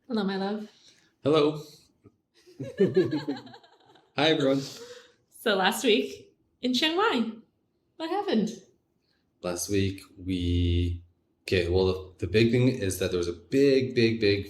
Hello, my love. Hello. Hi, everyone. So last week in Chiang Mai, what happened? Last week okay, well, the big thing is that there was a big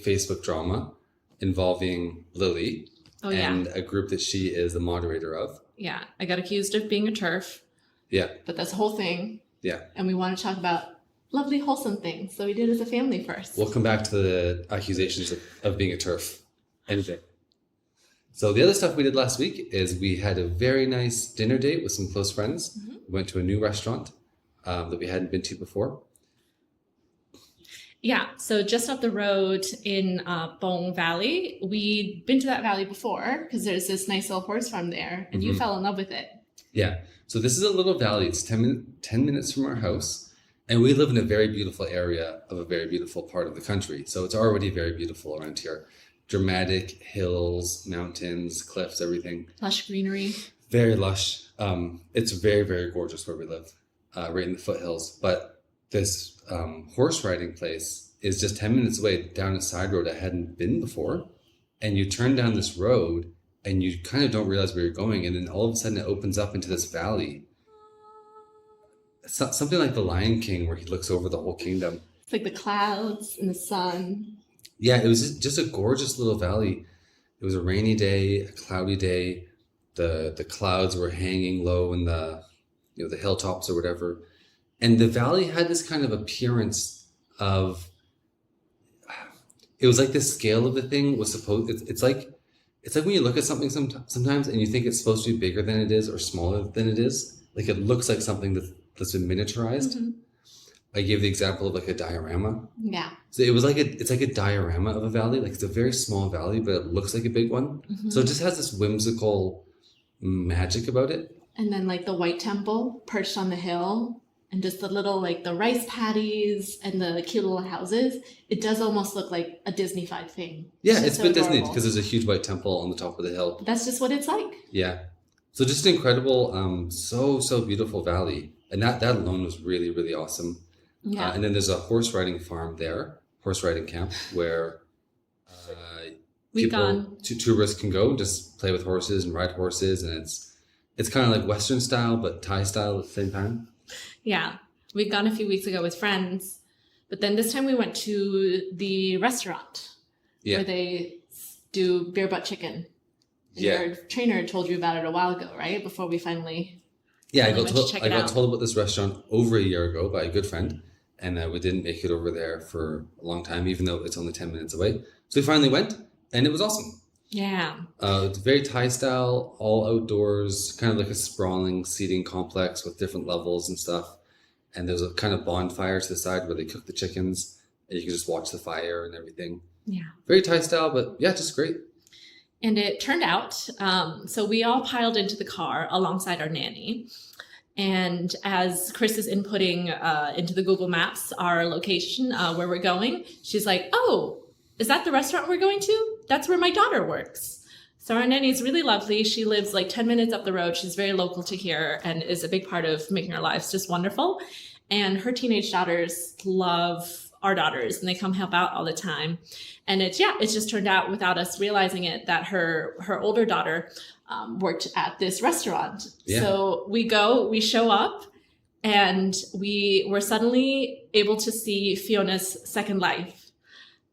Facebook drama involving Lily Oh yeah, and a group that she is the moderator of. yeah. I got accused of being a TERF, Yeah, but that's a whole thing, yeah. and we want to talk about lovely, wholesome things. So we did as a family first. We'll come back to the accusations of being a TERF any day. So the other stuff we did last week is we had a very nice dinner date with some close friends. Mhm. We went to a new restaurant that we hadn't been to before. Yeah, so just up the road in Bong Valley, we'd been to that valley before because there's this nice little horse farm there, and you fell in love with it. Yeah. So this is a little valley. It's 10 minutes from our house. And we live in a very beautiful area of a very beautiful part of the country. So it's already very beautiful around here. Dramatic hills, mountains, cliffs, everything. Lush greenery. Very lush. It's very, very gorgeous where we live, right in the foothills. But this horse riding place is just 10 minutes away down a side road I hadn't been before. And you turn down this road and you kind of don't realize where you're going. And then all of a sudden it opens up into this valley. Something like the Lion King where he looks over the whole kingdom. It's like the clouds and the sun. Yeah, it was just a gorgeous little valley. It was a rainy day, a cloudy day. The clouds were hanging low in the hilltops or whatever. And the valley had this kind of appearance of, it was like the scale of the thing was supposed, it's like when you look at something sometimes and you think it's supposed to be bigger than it is or smaller than it is. Like it looks like something that's been miniaturized. Mm-hmm. I gave the example of like a diorama. Yeah. So it's like a diorama of a valley. Like it's a very small valley, but it looks like a big one. Mm-hmm. So it just has this whimsical magic about it. And then like the white temple perched on the hill and just the little like the rice paddies and the cute little houses. It does almost look like a Disney-fied thing. Yeah, it's so a bit Disney adorable. because there's a huge white temple on the top of the hill. That's just what it's like. Yeah. So just an incredible, so beautiful valley. And that alone was really, really awesome. Yeah. And then there's a horse riding farm there, horse riding camp, where tourists can go and just play with horses and ride horses. And it's kind of like Western style, but Thai style at the same time. Yeah. We've gone a few weeks ago with friends, but then this time we went to the restaurant where they do beer butt chicken. And your trainer told you about it a while ago, right? Before we finally I went to check it got out. told about this restaurant over a year ago by a good friend. And we didn't make it over there for a long time, even though it's only 10 minutes away. So we finally went, and it was awesome. Yeah. It's very Thai style, all outdoors, kind of like a sprawling seating complex with different levels and stuff. And there's a kind of bonfire to the side where they cook the chickens, and you can just watch the fire and everything. Yeah. Very Thai style, but yeah, just great. And it turned out, so we all piled into the car alongside our nanny. And as Kris is inputting into the Google Maps our location where we're going, she's like, "Oh, is that the restaurant we're going to? That's where my daughter works." So our nanny is really lovely. She lives like 10 minutes up the road. She's very local to here and is a big part of making our lives just wonderful. And her teenage daughters love our daughters and they come help out all the time. And it's just turned out without us realizing it that her older daughter worked at this restaurant. Yeah. So we show up and we were suddenly able to see Fiona's second life.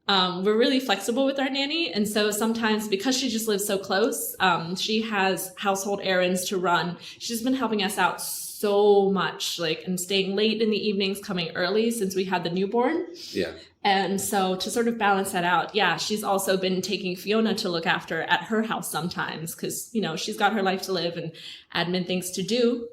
We're really flexible with our nanny. And so sometimes because she just lives so close, she has household errands to run. She's been helping us out so much, and staying late in the evenings, coming early since we had the newborn. Yeah. And so to sort of balance that out, she's also been taking Fiona to look after at her house sometimes because, she's got her life to live and admin things to do.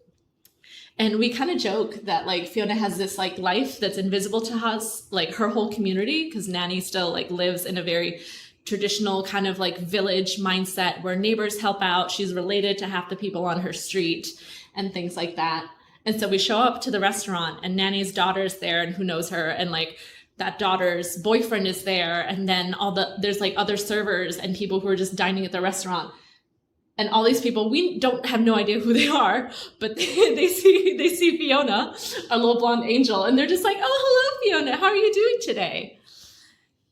And we kind of joke that Fiona has this life that's invisible to us, her whole community, because Nanny still lives in a very traditional kind of village mindset where neighbors help out. She's related to half the people on her street and things like that. And so we show up to the restaurant and Nanny's daughter's there and who knows her, and that daughter's boyfriend is there, and then there's other servers and people who are just dining at the restaurant. And all these people, we don't have no idea who they are, but they see Fiona, our little blonde angel, and they're just like, "Oh, hello, Fiona. How are you doing today?"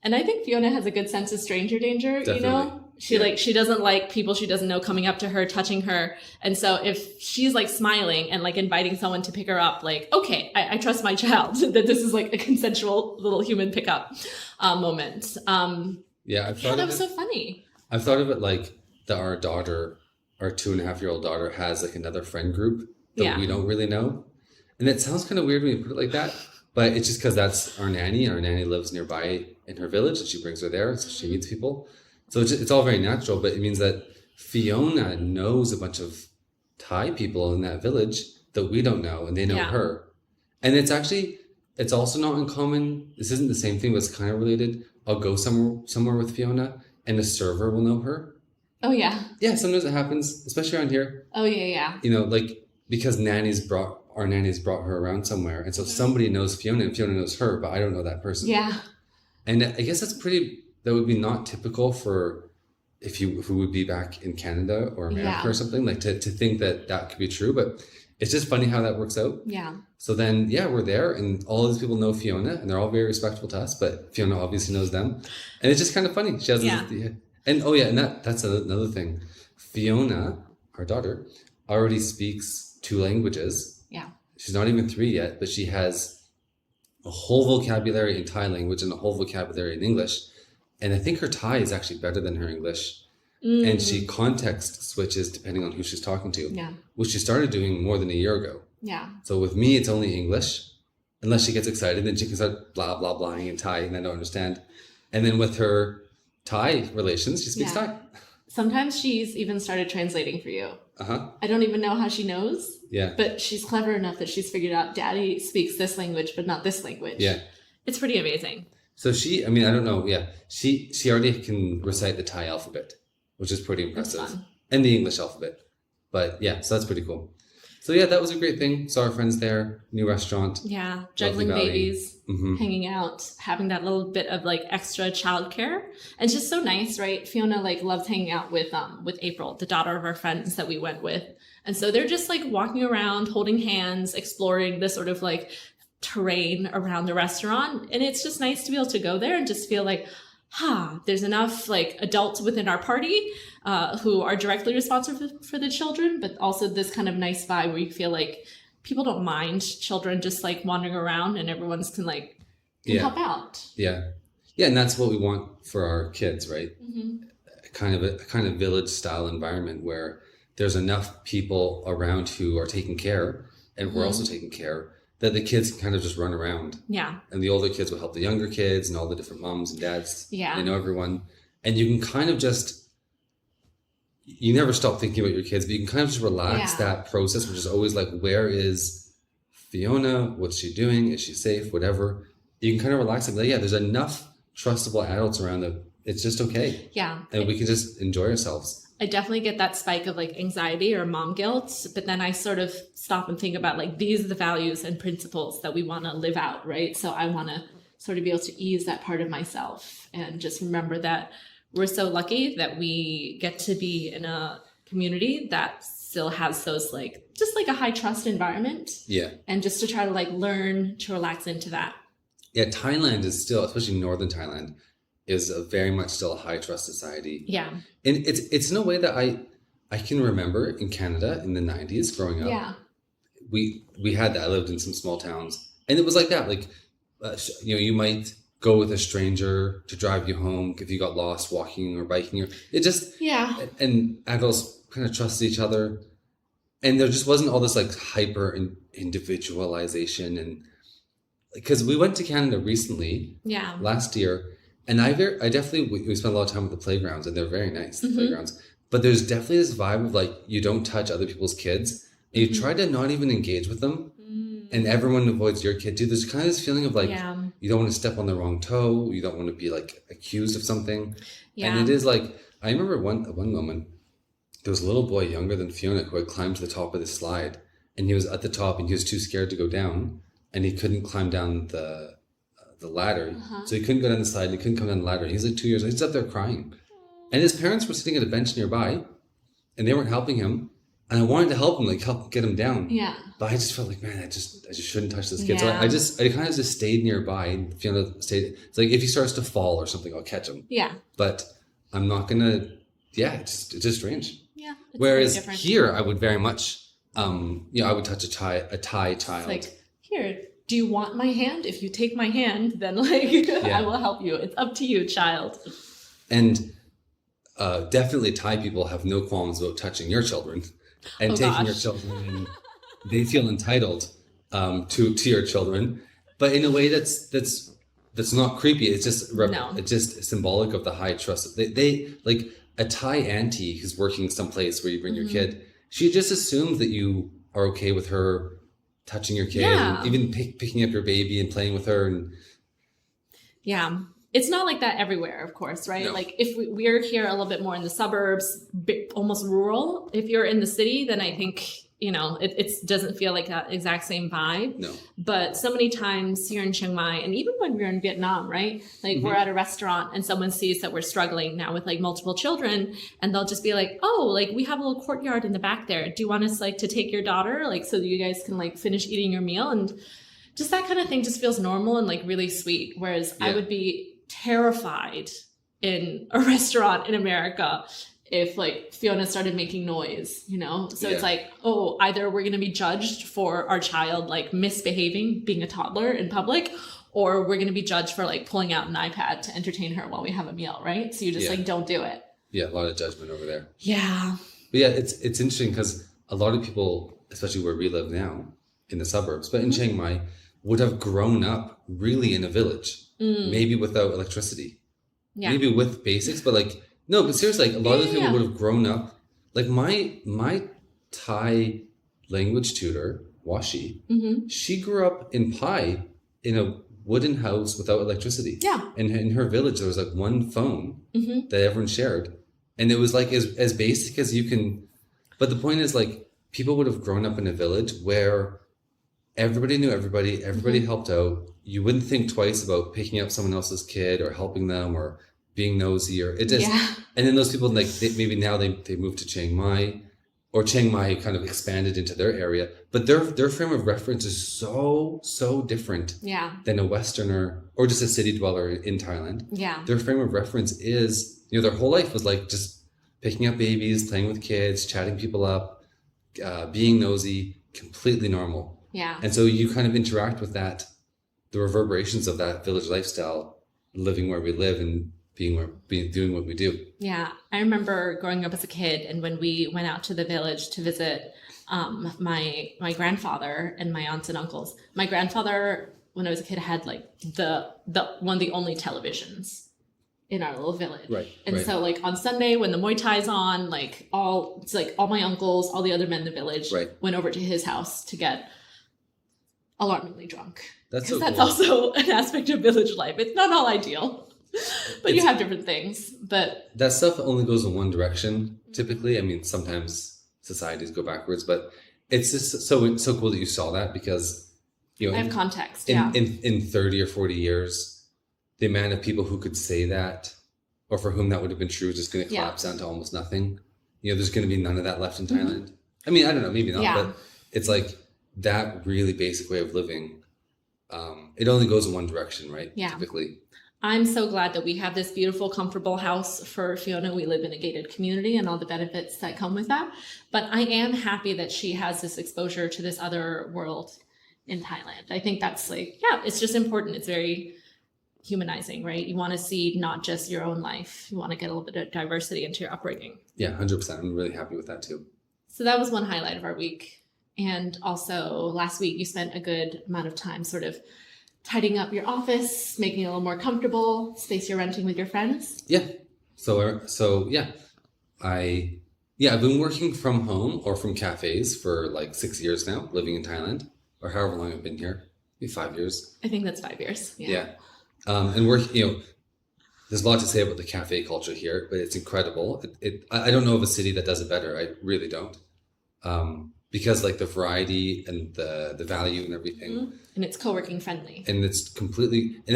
And I think Fiona has a good sense of stranger danger, Definitely. you know? She doesn't like people she doesn't know coming up to her, touching her. And so if she's like smiling and like inviting someone to pick her up, like, okay, I trust my child that this is like a consensual little human pickup moment. Yeah, That was so funny. I've thought of it like that our 2.5-year-old daughter has like another friend group that we don't really know. And it sounds kind of weird when you put it like that, but it's just because that's our nanny, and our nanny lives nearby in her village, and she brings her there, so she meets people. So it's all very natural, but it means that Fiona knows a bunch of Thai people in that village that we don't know, and they know her. And it's also not uncommon. This isn't the same thing, but it's kind of related. I'll go somewhere with Fiona, and the server will know her. Oh, yeah. Yeah, sometimes it happens, especially around here. Oh, yeah. You know, like, because our nannies brought her around somewhere, and so somebody knows Fiona, and Fiona knows her, but I don't know that person. Yeah. And I guess that would be not typical for who would be back in Canada or America or something, like to think that could be true, but it's just funny how that works out. Yeah. So then, we're there, and all these people know Fiona, and they're all very respectful to us, but Fiona obviously knows them. And it's just kind of funny. She has and that's another thing. Fiona, our daughter, already speaks 2 languages. Yeah. She's not even 3 yet, but she has a whole vocabulary in Thai language and a whole vocabulary in English. And I think her Thai is actually better than her English. And she context switches depending on who she's talking to. Yeah. Which she started doing more than a year ago. Yeah. So with me, it's only English. Unless she gets excited, then she can start blah, blah, blahing in Thai, and I don't understand. And then with her Thai relations, she speaks Thai. Sometimes she's even started translating for you. Uh-huh. I don't even know how she knows. Yeah. But she's clever enough that she's figured out Daddy speaks this language, but not this language. Yeah. It's pretty amazing. So I don't know. Yeah. She already can recite the Thai alphabet, which is pretty impressive. That's fun. And the English alphabet. But yeah, so that's pretty cool. So yeah, that was a great thing. Saw our friends there, new restaurant. Yeah, juggling babies, hanging out, having that little bit of like extra childcare. And it's just so nice, right? Fiona like loves hanging out with April, the daughter of our friends that we went with. And so they're just like walking around, holding hands, exploring the sort of like terrain around the restaurant. And it's just nice to be able to go there and just feel like, there's enough like adults within our party who are directly responsible for the children, but also this kind of nice vibe where you feel like people don't mind children just like wandering around, and everyone's can help out. Yeah, and that's what we want for our kids, right? A kind of village style environment where there's enough people around who are taking care, and we're also taking care, that the kids can kind of just run around. Yeah. And the older kids will help the younger kids, and all the different moms and dads. Yeah. They know everyone. And you can kind of you never stop thinking about your kids, but you can kind of just relax that process, which is always like, where is Fiona? What's she doing? Is she safe? Whatever. You can kind of relax and be like, there's enough trustable adults around that it's just okay. Yeah. And we can just enjoy ourselves. I definitely get that spike of like anxiety or mom guilt, but then I sort of stop and think about like, these are the values and principles that we want to live out, right? So I want to sort of be able to ease that part of myself and just remember that we're so lucky that we get to be in a community that still has those like, just like a high trust environment. Yeah. And just to try to like learn to relax into that. Yeah, Thailand is still, especially northern Thailand, is very much still a high trust society. Yeah. And it's in a way that I can remember in Canada in the 90s growing up. Yeah. We had that. I lived in some small towns, and it was like that. Like, you might go with a stranger to drive you home if you got lost walking or biking, or it just, and adults kind of trusted each other. And there just wasn't all this like hyper individualization. And because we went to Canada recently, last year, and I definitely, we spent a lot of time at the playgrounds, and they're very nice, the playgrounds. But there's definitely this vibe of like, you don't touch other people's kids, and you try to not even engage with them, and everyone avoids your kid too. There's kind of this feeling of like, you don't want to step on the wrong toe, you don't want to be like accused of something. Yeah. And it is like, I remember one moment, there was a little boy younger than Fiona who had climbed to the top of the slide, and he was at the top and he was too scared to go down, and he couldn't climb down the ladder. So he couldn't go down the slide, and he couldn't come down the ladder. He's like 2 years old. He's up there crying. And his parents were sitting at a bench nearby, and they weren't helping him. And I wanted to help him, like help get him down. Yeah. But I just felt like, man, I just shouldn't touch this kid. So Yeah. I kind of just stayed nearby. And Fiona stayed. It's like if he starts to fall or something, I'll catch him. Yeah. But I'm not gonna. Yeah, it's just strange. Yeah. Whereas here, I would very much, I would touch a Thai child. It's like, here, do you want my hand? If you take my hand, then like I will help you. It's up to you, child. And definitely Thai people have no qualms about touching your children and taking your children, and they feel entitled to your children, but in a way that's not creepy. It's just it's just symbolic of the high trust. They like a Thai auntie who's working someplace where you bring your kid. She just assumes that you are okay with her touching your kid, and even picking up your baby and playing with her. And yeah. It's not like that everywhere, of course, right? No. Like if we're here a little bit more in the suburbs, almost rural. If you're in the city, then I think, it doesn't feel like that exact same vibe. No. But so many times here in Chiang Mai, and even when we were in Vietnam, right? Like we're at a restaurant and someone sees that we're struggling now with like multiple children, and they'll just be like, oh, like we have a little courtyard in the back there. Do you want us like to take your daughter, like so that you guys can like finish eating your meal? And just that kind of thing just feels normal and like really sweet. Whereas I would be terrified in a restaurant in America if like Fiona started making noise, so it's like, oh, either we're going to be judged for our child like misbehaving, being a toddler in public, or we're going to be judged for like pulling out an iPad to entertain her while we have a meal, right? So you just like don't do it. A lot of judgment over there. Yeah. But yeah, it's interesting because a lot of people, especially where we live now in the suburbs, but in Chiang Mai, would have grown up really in a village. Maybe without electricity, maybe with basics, but like, no, but seriously, like a lot of people would have grown up, like my Thai language tutor, Washi, she grew up in Pai in a wooden house without electricity. Yeah. And in her village, there was like one phone that everyone shared. And it was like as basic as you can. But the point is like people would have grown up in a village where everybody knew everybody helped out. You wouldn't think twice about picking up someone else's kid or helping them or being nosy or it just. And then those people like maybe now they moved to Chiang Mai, or Chiang Mai kind of expanded into their area, but their frame of reference is so different than a Westerner or just a city dweller in Thailand. Yeah, their frame of reference is their whole life was like just picking up babies, playing with kids, chatting people up, being nosy, completely normal. Yeah, and so you kind of interact with that. The reverberations of that village lifestyle, living where we live and doing what we do. Yeah. I remember growing up as a kid, and when we went out to the village to visit my grandfather and my aunts and uncles. My grandfather, when I was a kid, had like the one of the only televisions in our little village. Right. And so like on Sunday when the Muay Thai's on, all my uncles, all the other men in the village went over to his house to get alarmingly drunk. That's so cool. That's also an aspect of village life. It's not all ideal, but you have different things. But that stuff only goes in one direction. Typically, I mean, sometimes societies go backwards, but it's just so cool that you saw that because I have context. In 30 or 40 years, the amount of people who could say that, or for whom that would have been true, is just going to collapse down to almost nothing. There's going to be none of that left in Thailand. I mean, I don't know, maybe not, but it's like that really basic way of living. It only goes in one direction, right? Yeah. Typically. I'm so glad that we have this beautiful, comfortable house for Fiona. We live in a gated community and all the benefits that come with that. But I am happy that she has this exposure to this other world in Thailand. I think that's it's just important. It's very humanizing, right? You want to see not just your own life. You want to get a little bit of diversity into your upbringing. Yeah, 100%. I'm really happy with that too. So that was one highlight of our week. And also last week, you spent a good amount of time sort of tidying up your office, making it a little more comfortable, space you're renting with your friends. Yeah. So yeah, I've been working from home or from cafes for 6 years now, living in Thailand, or however long I've been here, maybe 5 years. I think that's 5 years. Yeah. And there's a lot to say about the cafe culture here, but it's incredible. I don't know of a city that does it better. I really don't. Because the variety and the value and everything. Mm-hmm. And it's co-working friendly. And it's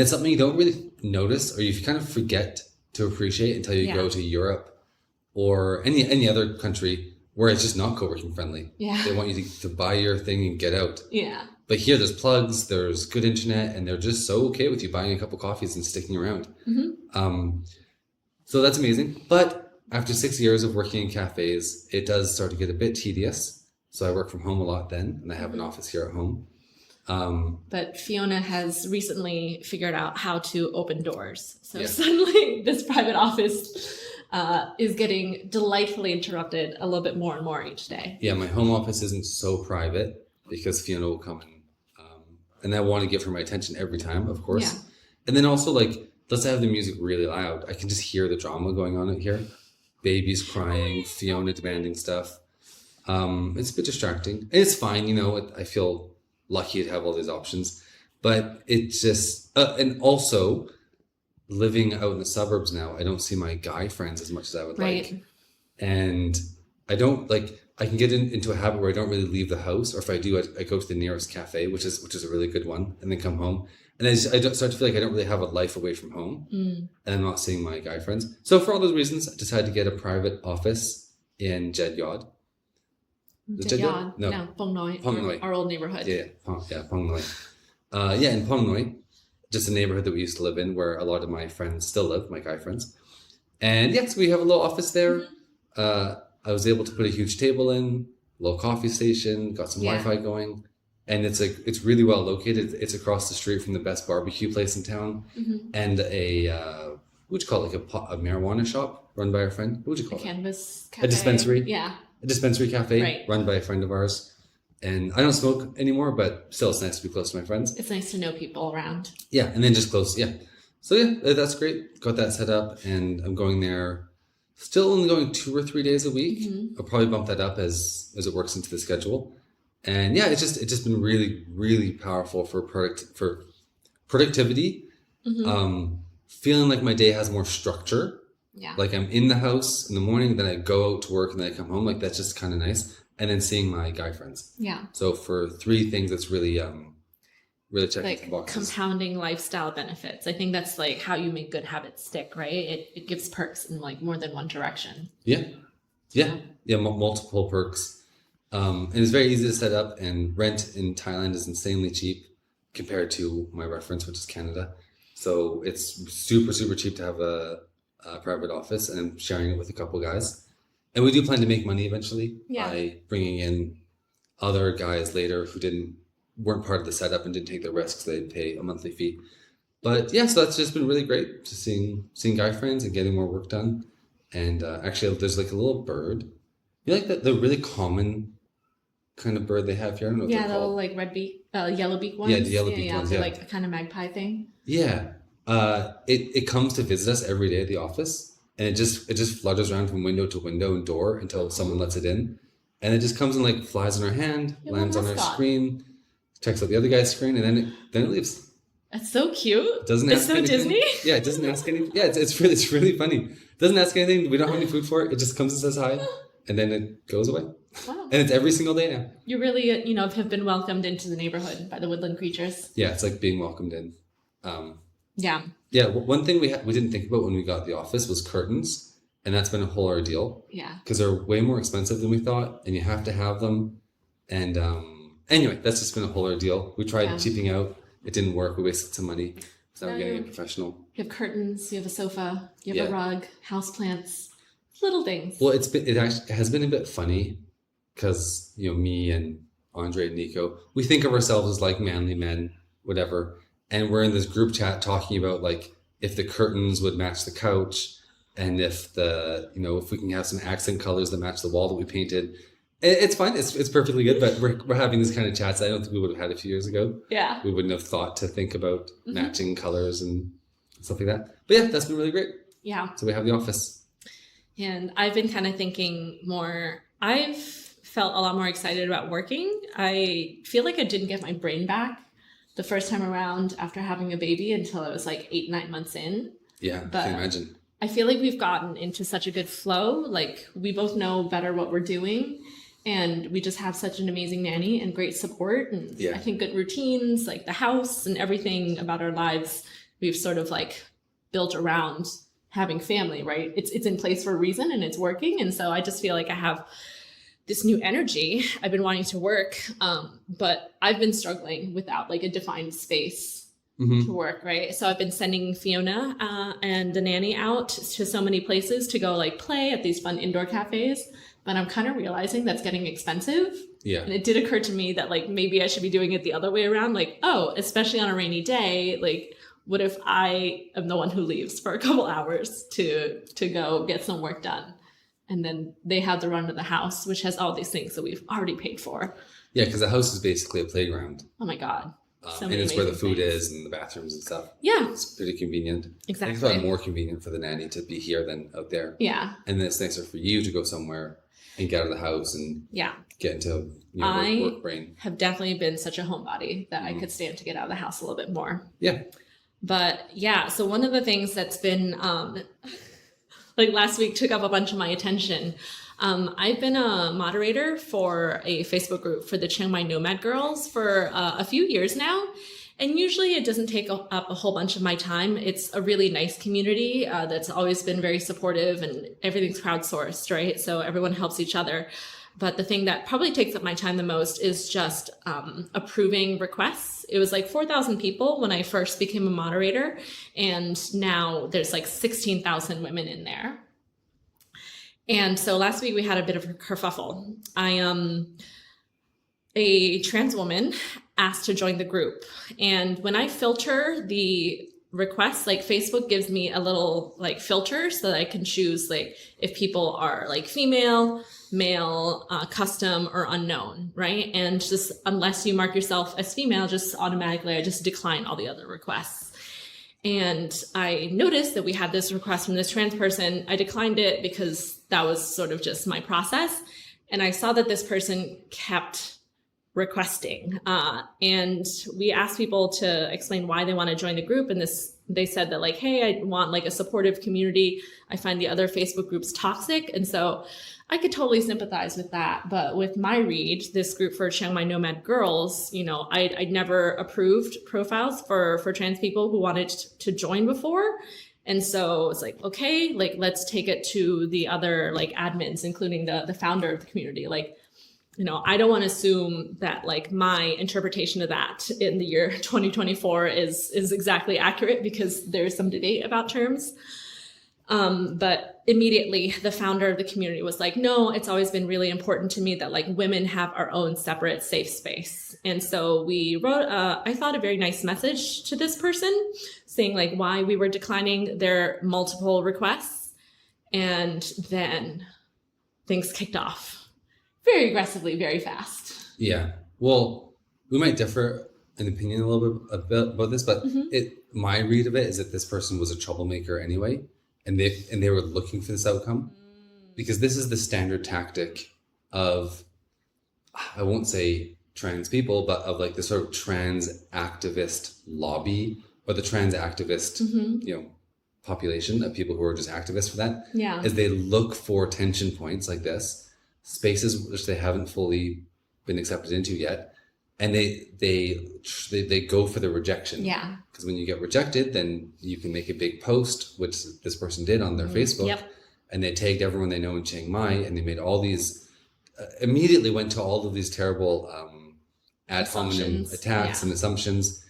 something you don't really notice, or you kind of forget to appreciate until you go to Europe or any other country where it's just not co-working friendly. Yeah. They want you to buy your thing and get out. Yeah. But here there's plugs, there's good internet, and they're just so okay with you buying a couple coffees and sticking around. So that's amazing. But after 6 years of working in cafes, it does start to get a bit tedious. So I work from home a lot then, and I have an office here at home. But Fiona has recently figured out how to open doors. So suddenly this private office is getting delightfully interrupted a little bit more and more each day. Yeah, my home office isn't so private because Fiona will come in. And I want to give her my attention every time, of course. Yeah. And then also, like, let's have the music really loud. I can just hear the drama going on out here. Babies crying, Fiona demanding stuff. It's a bit distracting. And it's fine, you know, I feel lucky to have all these options. But it just... and also, living out in the suburbs now, I don't see my guy friends as much as I would like. And I don't, like... I can get into a habit where I don't really leave the house, or if I do, I go to the nearest cafe, which is a really good one, and then come home. And I don't start to feel like I don't really have a life away from home, and I'm not seeing my guy friends. So for all those reasons, I decided to get a private office in Jed Yod. Jed Yod? No, Pong Noi, our old neighborhood. Yeah, Pong Noi. In Pong Noi, just a neighborhood that we used to live in, where a lot of my friends still live, my guy friends. And yes, we have a little office there. I was able to put a huge table in, a little coffee station, got some Wi-Fi going, and it's really well located. It's across the street from the best barbecue place in town, and a what would you call it, like a marijuana shop run by a friend. What would you call it? Canvas cafe. A dispensary. Yeah. A dispensary cafe run by a friend of ours. And I don't smoke anymore, but still, it's nice to be close to my friends. It's nice to know people around. Yeah, and then just close. Yeah, so yeah, that's great. Got that set up, and I'm going there. Still only going 2 or 3 days a week. I'll probably bump that up as it works into the schedule. And yeah, it's just been really, really powerful for productivity. Feeling like my day has more structure. Yeah. Like I'm in the house in the morning, then I go out to work, and then I come home. Like that's just kind of nice. And then seeing my guy friends. Yeah. So for 3 things, that's really really checking like the boxes. Compounding lifestyle benefits. I think that's like how you make good habits stick, right? It gives perks in like more than one direction. Yeah. Multiple perks. And it's very easy to set up, and rent in Thailand is insanely cheap compared to my reference, which is Canada. So it's super, super cheap to have a private office, and I'm sharing it with a couple guys. And we do plan to make money eventually by bringing in other guys later who weren't part of the setup and didn't take the risks. They'd pay a monthly fee. But yeah, so that's just been really great, just seeing guy friends and getting more work done. And actually, there's like a little bird. You like the really common kind of bird they have here? I don't know what they're called. The like yellow beak ones. Yeah, the yellow beak ones. They're like a kind of magpie thing. Yeah. It comes to visit us every day at the office, and it just flutters around from window to window and door until someone lets it in. And it just comes and like flies on our hand, lands on our screen, checks out the other guy's screen, and then it leaves. That's so cute. It's so anything. Disney. Yeah, it doesn't ask anything. Yeah, it's really funny. It doesn't ask anything. We don't have any food for it. It just comes and says hi, and then it goes away. Wow. And it's every single day now. You really, have been welcomed into the neighborhood by the woodland creatures. Yeah, it's like being welcomed in. Yeah. Yeah, one thing we didn't think about when we got the office was curtains, and that's been a whole ordeal. Yeah. Because they're way more expensive than we thought, and you have to have them. And anyway, that's just been a whole ordeal. We tried cheaping out. It didn't work. We wasted some money. So now we're getting it professional. You have curtains, you have a sofa, you have a rug, houseplants, little things. Well, it has been a bit funny because, me and Andre and Nico, we think of ourselves as like manly men, whatever. And we're in this group chat talking about like if the curtains would match the couch, and if if we can have some accent colors that match the wall that we painted. It's fine. It's perfectly good, but we're having this kind of chats I don't think we would have had a few years ago. Yeah. We wouldn't have thought to think about matching colors and stuff like that. But yeah, that's been really great. Yeah. So we have the office. And I've been kind of thinking more, I've felt a lot more excited about working. I feel like I didn't get my brain back the first time around after having a baby until I was like 8-9 months in. Yeah, I can imagine. I feel like we've gotten into such a good flow. Like we both know better what we're doing. And we just have such an amazing nanny and great support. And I think good routines, like the house and everything about our lives, we've sort of like built around having family, right? It's in place for a reason and it's working. And so I just feel like I have this new energy. I've been wanting to work, but I've been struggling without like a defined space to work, right? So I've been sending Fiona and the nanny out to so many places to go like play at these fun indoor cafes, but I'm kind of realizing that's getting expensive. Yeah. And it did occur to me that like maybe I should be doing it the other way around. Like, oh, especially on a rainy day, like what if I am the one who leaves for a couple hours to go get some work done? And then they have the run of the house, which has all these things that we've already paid for. Yeah, because the house is basically a playground. Oh my God. And it's where the food is and the bathrooms and stuff. Yeah. It's pretty convenient. Exactly. I think it's probably more convenient for the nanny to be here than out there. Yeah. And then it's nicer for you to go somewhere and get out of the house and get into work brain. I have definitely been such a homebody that I could stand to get out of the house a little bit more. Yeah. But yeah, so one of the things that's been like last week took up a bunch of my attention. I've been a moderator for a Facebook group for the Chiang Mai Nomad girls for a few years now. And usually it doesn't take up a whole bunch of my time. It's a really nice community that's always been very supportive, and everything's crowdsourced, right? So everyone helps each other. But the thing that probably takes up my time the most is just approving requests. It was like 4,000 people when I first became a moderator, and now there's like 16,000 women in there. And so last week we had a bit of a kerfuffle. A trans woman asked to join the group. And when I filter the requests, like Facebook gives me a little like filter so that I can choose like if people are like female, male, custom, or unknown, right? And just unless you mark yourself as female, just automatically I just decline all the other requests. And I noticed that we had this request from this trans person. I declined it because that was sort of just my process. And I saw that this person kept requesting. And we asked people to explain why they want to join the group. And they said that like, hey, I want like a supportive community. I find the other Facebook groups toxic. And so I could totally sympathize with that. But with my read, this group for Chiang Mai Nomad girls, you know, I'd never approved profiles for trans people who wanted to join before. And so it's like, okay, like, let's take it to the other like admins, including the founder of the community. Like, you know, I don't want to assume that like my interpretation of that in the year 2024 is exactly accurate, because there's some debate about terms. But immediately the founder of the community was like, no, it's always been really important to me that like women have our own separate safe space. And so we wrote, I thought, a very nice message to this person saying like why we were declining their multiple requests. And then things kicked off very aggressively, very fast. Yeah. Well, we might differ in opinion a little bit about this, but my read of it is that this person was a troublemaker anyway. And they were looking for this outcome, because this is the standard tactic of, I won't say trans people, but of like the sort of trans activist lobby, or the trans activist, you know, population of people who are just activists for that. Yeah. Is they look for tension points like this, spaces which they haven't fully been accepted into yet, and they go for the rejection. Yeah. Because when you get rejected, then you can make a big post, which this person did on their Facebook. Yep. And they tagged everyone they know in Chiang Mai, and they made all these, immediately went to all of these terrible ad hominem attacks and assumptions,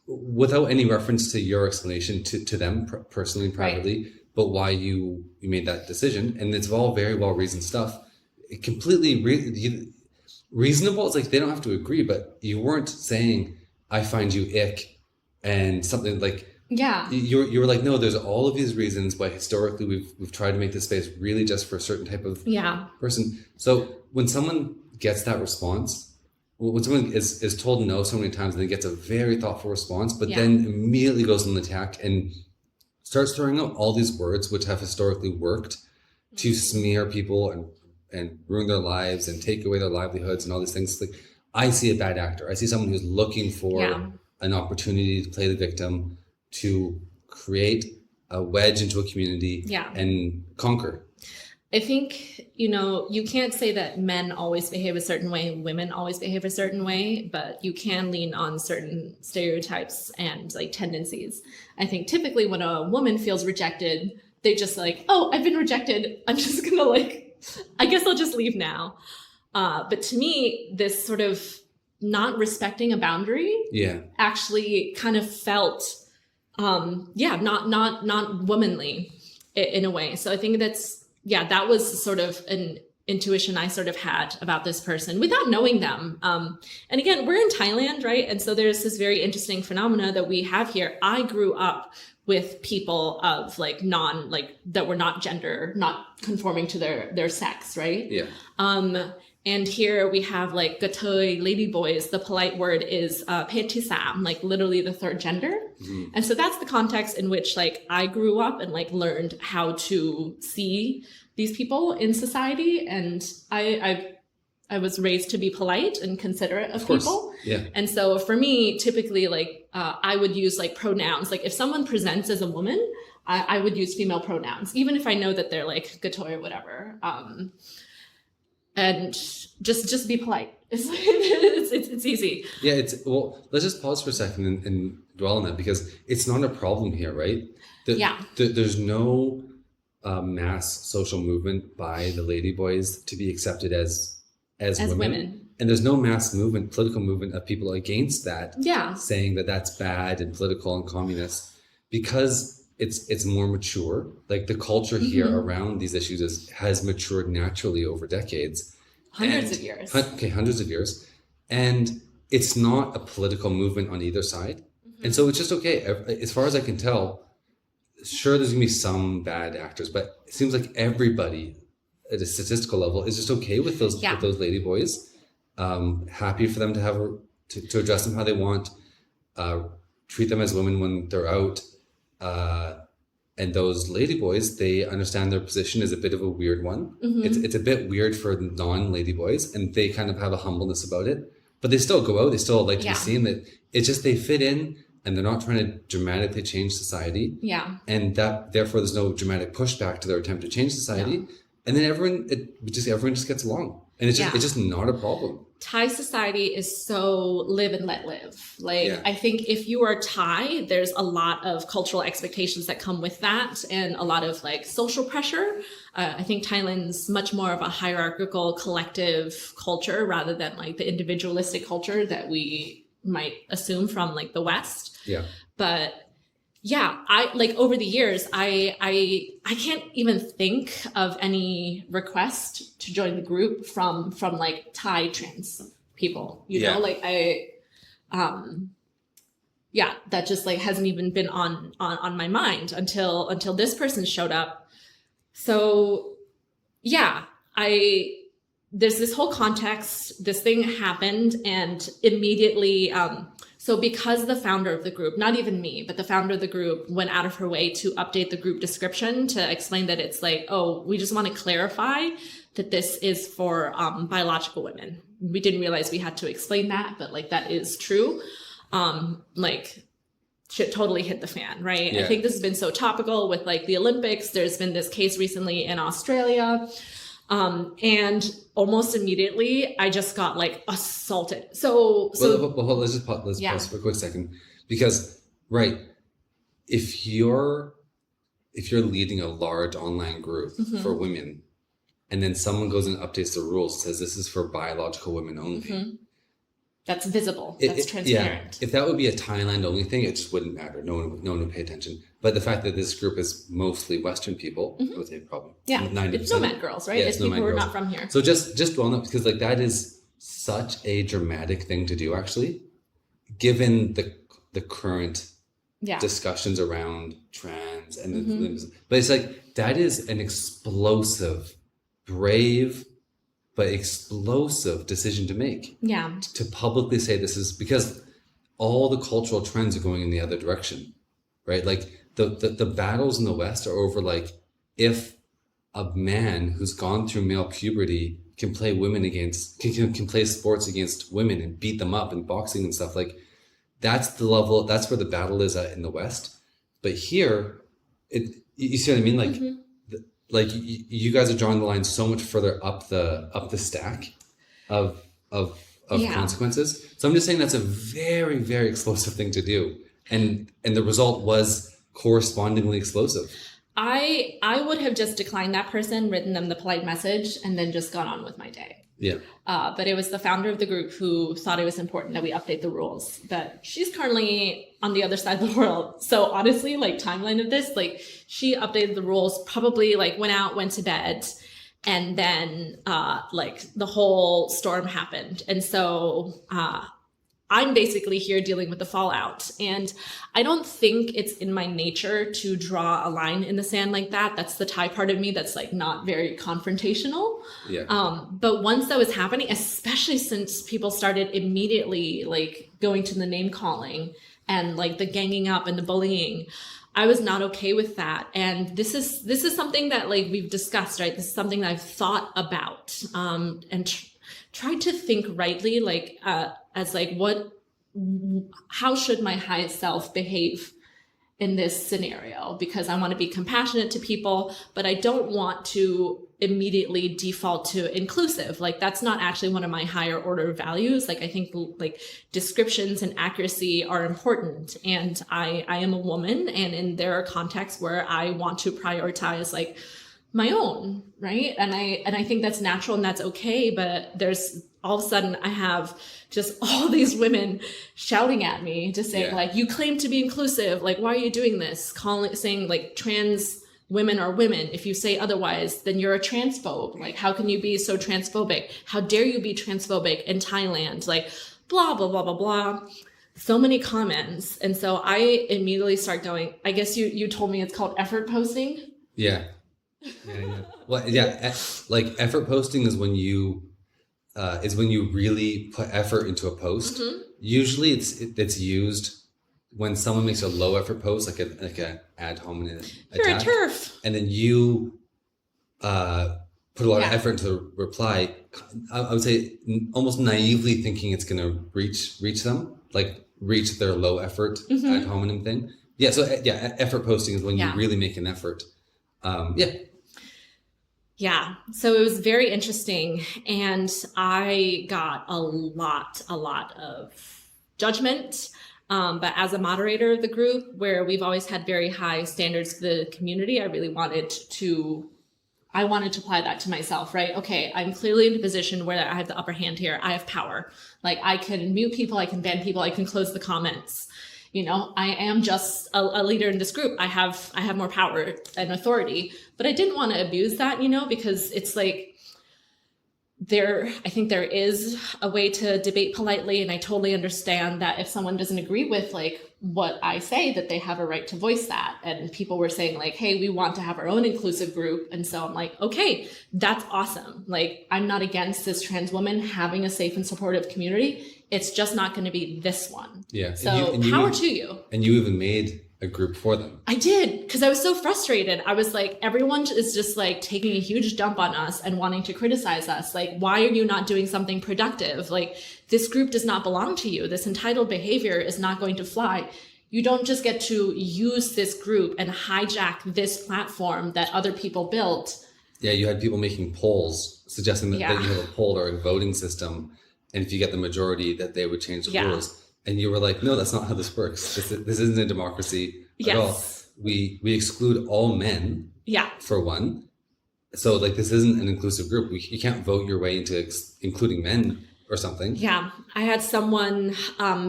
without any reference to your explanation to them personally, privately, but why you made that decision. And it's all very well reasoned stuff. It completely reasonable. It's like they don't have to agree, but you weren't saying, I find you ick, and something like, you were like, no, there's all of these reasons why historically we've tried to make this space really just for a certain type of person. So when someone gets that response, when someone is told no so many times, and then gets a very thoughtful response, but then immediately goes on the attack and starts throwing out all these words which have historically worked to smear people and ruin their lives and take away their livelihoods and all these things. Like, I see a bad actor. I see someone who's looking for an opportunity to play the victim, to create a wedge into a community and conquer. I think, you know, you can't say that men always behave a certain way and women always behave a certain way, but you can lean on certain stereotypes and like tendencies. I think typically when a woman feels rejected, they just like, oh, I've been rejected, I'm just gonna like I guess I'll just leave now. But to me, this sort of not respecting a boundary actually kind of felt, not womanly in a way. So I think that was sort of an intuition I sort of had about this person without knowing them. And again, we're in Thailand, right? And so there's this very interesting phenomena that we have here. I grew up with people of that were not conforming to their sex, right? Yeah. And here we have like gatoy, ladyboys. The polite word is petisam, like literally the third gender. Mm-hmm. And so that's the context in which like I grew up and like learned how to see these people in society. And I was raised to be polite and considerate of people. Yeah. And so for me, typically like I would use like pronouns. Like if someone presents as a woman, I would use female pronouns, even if I know that they're like gatoy or whatever. And just be polite. It's easy. Yeah, let's just pause for a second and dwell on that, because it's not a problem here, right? There's no mass social movement by the ladyboys to be accepted as women. And there's no mass political movement of people against that, saying that that's bad and political and communist, because it's more mature. Like the culture here around these issues has matured naturally over decades. Hundreds of years. Okay, hundreds of years. And it's not a political movement on either side. Mm-hmm. And so it's just okay. As far as I can tell, sure, there's going to be some bad actors, but it seems like everybody at a statistical level is just okay with those ladyboys. Happy for them to have to address them how they want, treat them as women when they're out. And those ladyboys, they understand their position is a bit of a weird one. Mm-hmm. It's a bit weird for non-ladyboys, and they kind of have a humbleness about it. But they still go out. They still like to be seen. That it's just they fit in, and they're not trying to dramatically change society. Yeah. And therefore there's no dramatic pushback to their attempt to change society. Yeah. And then everyone just gets along, and it's just not a problem. Thai society is so live and let live. I think if you are Thai, there's a lot of cultural expectations that come with that, and a lot of like social pressure. I think Thailand's much more of a hierarchical collective culture rather than like the individualistic culture that we might assume from like the West. Yeah. But I like over the years, I can't even think of any request to join the group from like Thai trans people, you know, like that just like hasn't even been on my mind until this person showed up. So there's this whole context, this thing happened, and immediately, so because the founder of the group, not even me, but the founder of the group went out of her way to update the group description to explain that it's like, oh, we just want to clarify that this is for biological women. We didn't realize we had to explain that, but like that is true. Like shit totally hit the fan, right? I think this has been so topical with like the Olympics. There's been this case recently in Australia. And almost immediately I just got like assaulted. Let's pause for a quick second, because if you're leading a large online group for women, and then someone goes and updates the rules and says this is for biological women only, that's visible, that's transparent. If that would be a Thailand only thing, it just wouldn't matter. No one would pay attention. But the fact that this group is mostly Western people, I would say probably 90%. It's Nomad girls, right? It's people who are not from here. So just dwell on that, because like that is such a dramatic thing to do, actually, given the current discussions around trans and but it's like that is an explosive, brave, but explosive decision to make. Yeah. To publicly say this is because all the cultural trends are going in the other direction, right? Like the battles in the West are over like if a man who's gone through male puberty can play can play sports against women and beat them up in boxing and stuff, like that's the level, that's where the battle is at in the West. But here, you see what I mean? Like. Like you guys are drawing the line so much further up the stack of consequences. So I'm just saying that's a very, very explosive thing to do, and the result was correspondingly explosive. I would have just declined that person, written them the polite message, and then just gone on with my day. Yeah. But it was the founder of the group who thought it was important that we update the rules. But she's currently on the other side of the world. So honestly, like timeline of this, like she updated the rules, probably like went out, went to bed, and then like the whole storm happened. And so I'm basically here dealing with the fallout. And I don't think it's in my nature to draw a line in the sand like that. That's the Thai part of me that's like not very confrontational. Yeah. But once that was happening, especially since people started immediately like going to the name calling and like the ganging up and the bullying, I was not okay with that. And this is something that like we've discussed, right? This is something that I've thought about and tried to think rightly, like as like how should my highest self behave in this scenario? Because I want to be compassionate to people, but I don't want to immediately default to inclusive. Like that's not actually one of my higher order values. Like I think like descriptions and accuracy are important. And I am a woman, and there are contexts where I want to prioritize like my own, right? And I think that's natural and that's okay, but there's all of a sudden I have just all these women shouting at me to say like, you claim to be inclusive. Like, why are you doing this? Saying like trans women are women. If you say otherwise, then you're a transphobe. Like, how can you be so transphobic? How dare you be transphobic in Thailand? Like, blah, blah, blah, blah, blah. So many comments. And so I immediately start going, I guess you told me it's called effort posting. Yeah. Yeah. Well, yeah. Like effort posting is when you really put effort into a post. Mm-hmm. Usually it's used when someone makes a low effort post, like a ad hominem You're attack, a TERF. and then you put a lot of effort into the reply. I would say almost naively thinking it's going to reach them, like reach their low effort ad hominem thing. Yeah. So effort posting is when you really make an effort. Yeah, so it was very interesting, and I got a lot of judgment. But as a moderator of the group, where we've always had very high standards for the community, I really wanted to apply that to myself, right? Okay, I'm clearly in a position where I have the upper hand here. I have power. Like I can mute people, I can ban people, I can close the comments. You know, I am just a leader in this group. I have more power and authority, but I didn't want to abuse that, you know, because it's like I think there is a way to debate politely. And I totally understand that if someone doesn't agree with like what I say, that they have a right to voice that. And people were saying like, hey, we want to have our own inclusive group. And so I'm like, okay, that's awesome. Like, I'm not against this trans woman having a safe and supportive community. It's just not going to be this one. Yeah. So power to you. And you even made a group for them. I did, because I was so frustrated. I was like, everyone is just like taking a huge dump on us and wanting to criticize us. Like, why are you not doing something productive? Like, this group does not belong to you. This entitled behavior is not going to fly. You don't just get to use this group and hijack this platform that other people built. Yeah, you had people making polls suggesting that you have a poll or a voting system. And if you get the majority, that they would change the rules. And you were like, no, that's not how this works. This isn't a democracy at all. We exclude all men, for one. So like this isn't an inclusive group. You can't vote your way into including men or something. Yeah. I had someone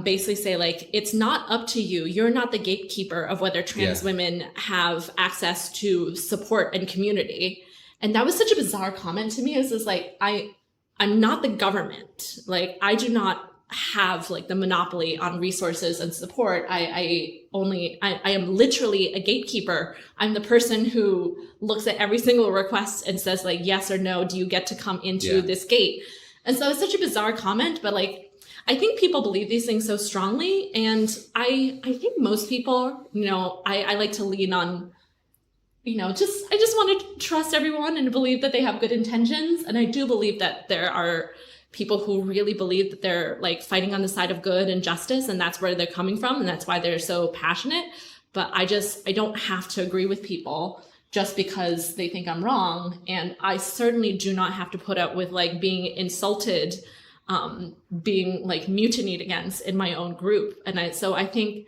basically say like, it's not up to you. You're not the gatekeeper of whether trans women have access to support and community. And that was such a bizarre comment to me. It was like, I'm not the government. Like, I do not have like the monopoly on resources and support. I am literally a gatekeeper. I'm the person who looks at every single request and says like, yes or no, do you get to come into this gate? And so it's such a bizarre comment, but like, I think people believe these things so strongly. And I think most people, you know, I like to lean on, you know, I just want to trust everyone and believe that they have good intentions. And I do believe that there are people who really believe that they're like fighting on the side of good and justice, and that's where they're coming from, and that's why they're so passionate. But I don't have to agree with people just because they think I'm wrong. And I certainly do not have to put up with like being insulted, being like mutinied against in my own group. And so I think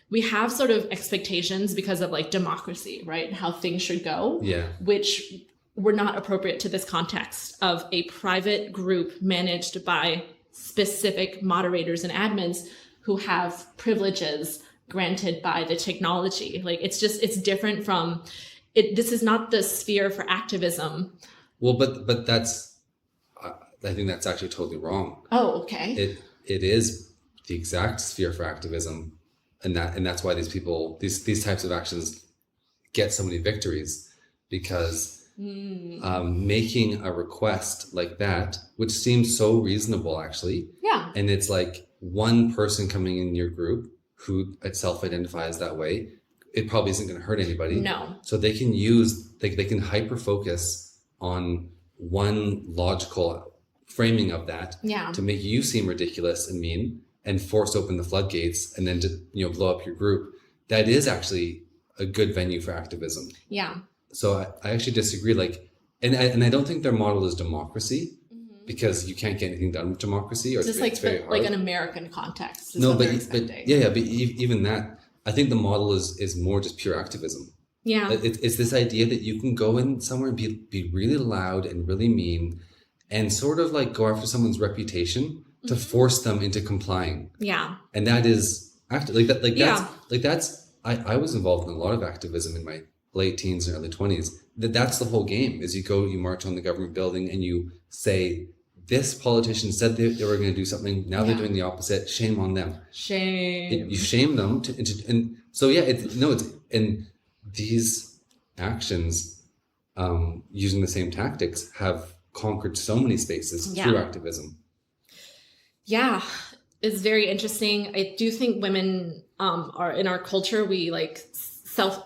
we have sort of expectations because of like democracy, right? How things should go, Yeah. which were not appropriate to this context of a private group managed by specific moderators and admins who have privileges granted by the technology. Like it's different from it. This is not the sphere for activism. Well, but that's, I think that's actually totally wrong. Oh, okay. It is the exact sphere for activism. And that's why these people, these types of actions get so many victories, because making a request like that, which seems so reasonable actually. Yeah. And it's like one person coming in your group who self-identifies that way, it probably isn't going to hurt anybody. No. So they can they can hyper focus on one logical framing of that to make you seem ridiculous and mean, and force open the floodgates, and then to blow up your group. That is actually a good venue for activism. Yeah. So I actually disagree. Like, and I don't think their model is democracy, because you can't get anything done with democracy, or just it's very hard. Like an American context. No, but even that, I think the model is more just pure activism. Yeah. It's this idea that you can go in somewhere and be really loud and really mean, and sort of like go after someone's reputation to force them into complying. Yeah. And that is I was involved in a lot of activism in my late teens and early 20s. That's the whole game, is you march on the government building and you say, this politician said they were going to do something, now they're doing the opposite, shame on them. You shame them and so and these actions using the same tactics have conquered so many spaces through activism. Yeah, it's very interesting. I do think women are in our culture, we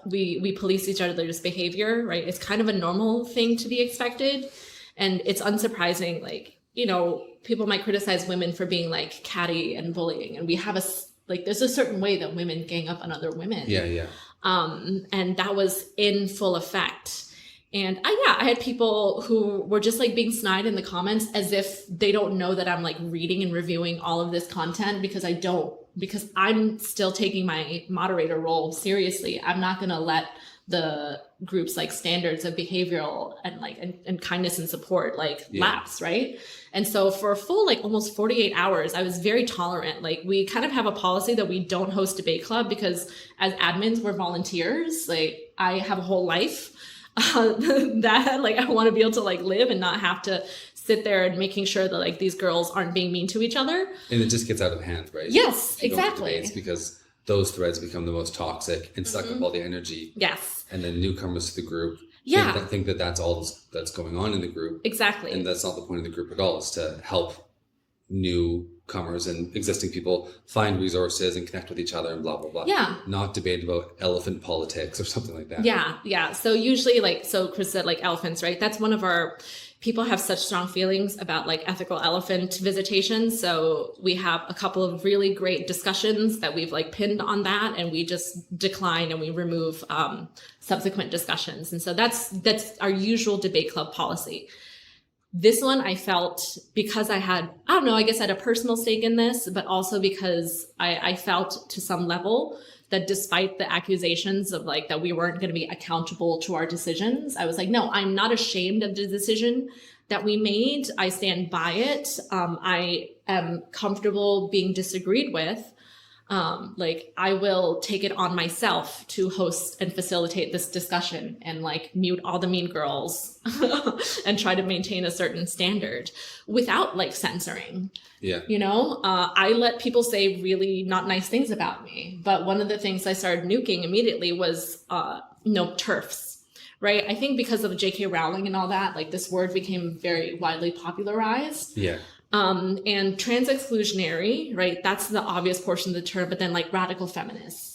we police each other's behavior, right? It's kind of a normal thing to be expected. And it's unsurprising, people might criticize women for being like catty and bullying. And we have there's a certain way that women gang up on other women. Yeah. And that was in full effect. And I had people who were just like being snide in the comments as if they don't know that I'm like reading and reviewing all of this content, because I don't, because I'm still taking my moderator role seriously. I'm not going to let the group's like standards of behavioral and kindness and support lapse, right? And so for a full almost 48 hours, I was very tolerant. We kind of have a policy that we don't host debate club, because as admins, we're volunteers. I have a whole life that I want to be able to live and not have to sit there and making sure that these girls aren't being mean to each other. And it just gets out of hand, right? Yes, exactly. It's because those threads become the most toxic and suck up all the energy. Yes. And then newcomers to the group think that that's all that's going on in the group. Exactly. And that's not the point of the group at all, is to help newcomers and existing people find resources and connect with each other and blah, blah, blah. Yeah. Not debate about elephant politics or something like that. Yeah. So usually Kris said elephants, right? That's one of our, people have such strong feelings about ethical elephant visitation. So we have a couple of really great discussions that we've pinned on that, and we just decline and we remove subsequent discussions. And so that's our usual debate club policy. This one I felt, because I had, I guess I had a personal stake in this, but also because I felt to some level that despite the accusations of that we weren't going to be accountable to our decisions, I was no, I'm not ashamed of the decision that we made. I stand by it. I am comfortable being disagreed with. I will take it on myself to host and facilitate this discussion and mute all the mean girls and try to maintain a certain standard without censoring. Yeah. I let people say really not nice things about me. But one of the things I started nuking immediately was, TERFs, right? I think because of J.K. Rowling and all that, this word became very widely popularized. Yeah. And trans exclusionary, right? That's the obvious portion of the term, but then radical feminists.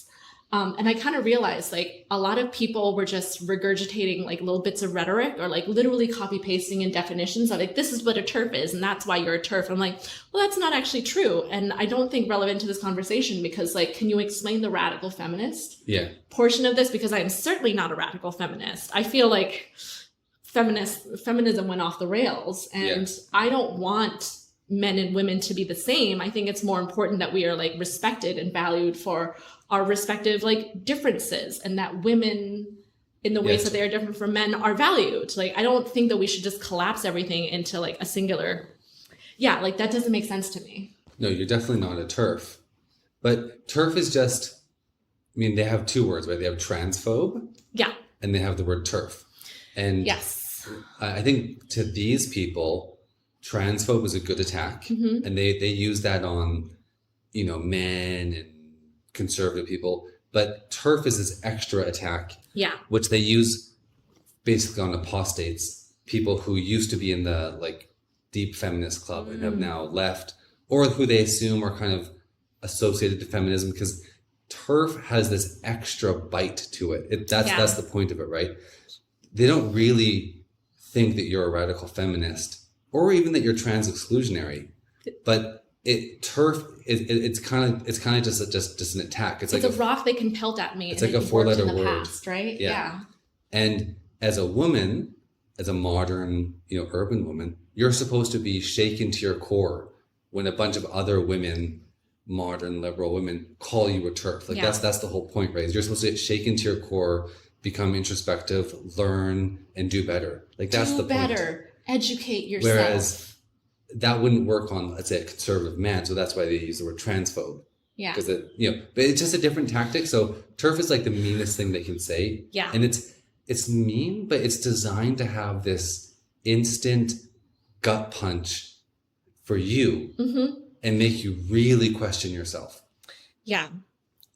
And I kind of realized a lot of people were just regurgitating little bits of rhetoric, or literally copy pasting in definitions of this is what a TERF is, and that's why you're a TERF. I'm well, that's not actually true. And I don't think relevant to this conversation, because can you explain the radical feminist portion of this? Because I am certainly not a radical feminist. I feel feminism went off the rails, and I don't want men and women to be the same. I think it's more important that we are respected and valued for our respective like differences, and that women in the ways that they are different from men are valued. Like, I don't think that we should just collapse everything into like a singular. Yeah, like that doesn't make sense to me. No, you're definitely not a TERF. But TERF is just, I mean, they have two words, right? They have transphobe. Yeah. And they have the word TERF. And yes, I think to these people, transphobe is a good attack. And they use that on, you know, men and conservative people. But TERF is this extra attack, which they use basically on apostates, people who used to be in the like deep feminist club and have now left, or who they assume are kind of associated to feminism, because TERF has this extra bite to it. That's the point of it, right? They don't really think that you're a radical feminist or even that you're trans exclusionary, but TERF it's kind of just an attack. It's like a rock they can pelt at me. It's like a 4-letter word, past, right? Yeah. And as a woman, as a modern, you know, urban woman, you're supposed to be shaken to your core when a bunch of other women, modern liberal women, call you a TERF. Like that's the whole point, right? You're supposed to get shaken to your core, become introspective, learn, and do better. Like that's the point. Do better. Educate yourself. Whereas that wouldn't work on, let's say, a conservative man. So that's why they use the word transphobe. Yeah. Because but it's just a different tactic. So TERF is like the meanest thing they can say. Yeah. And it's mean, but it's designed to have this instant gut punch for you and make you really question yourself. Yeah.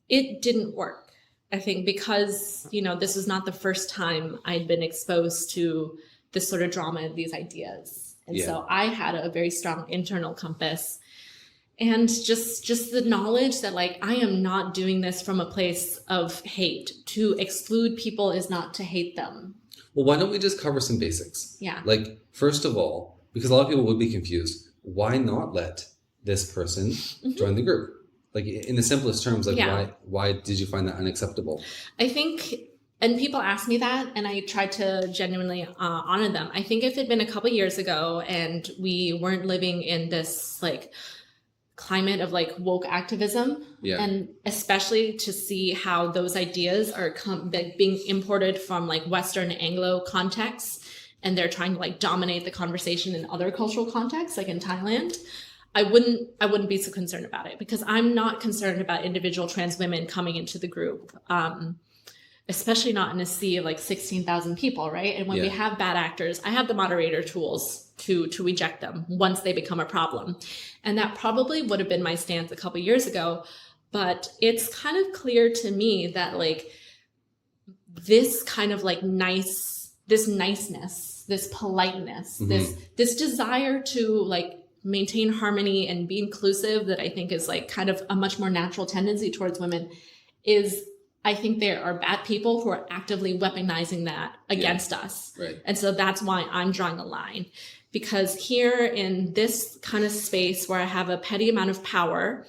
It didn't work, I think, because, you know, this is not the first time I'd been exposed to this sort of drama and these ideas. And so I had a very strong internal compass, and just the knowledge that like, I am not doing this from a place of hate. To exclude people is not to hate them. Well, why don't we just cover some basics? Yeah. Like, first of all, because a lot of people would be confused, why not let this person join the group? Like, in the simplest terms, like why did you find that unacceptable? I think, and people ask me that, and I try to genuinely honor them. I think if it had been a couple years ago and we weren't living in this like climate of like woke activism, and especially to see how those ideas are being imported from like Western Anglo contexts, and they're trying to like dominate the conversation in other cultural contexts, like in Thailand, I wouldn't be so concerned about it, because I'm not concerned about individual trans women coming into the group. Especially not in a sea of like 16,000 people, right? And when we have bad actors, I have the moderator tools to reject them once they become a problem. And that probably would have been my stance a couple years ago, but it's kind of clear to me that like this kind of like niceness, this politeness, this desire to like maintain harmony and be inclusive, that I think is like kind of a much more natural tendency towards women, is, I think there are bad people who are actively weaponizing that against us. Right. And so that's why I'm drawing a line, because here in this kind of space where I have a petty amount of power,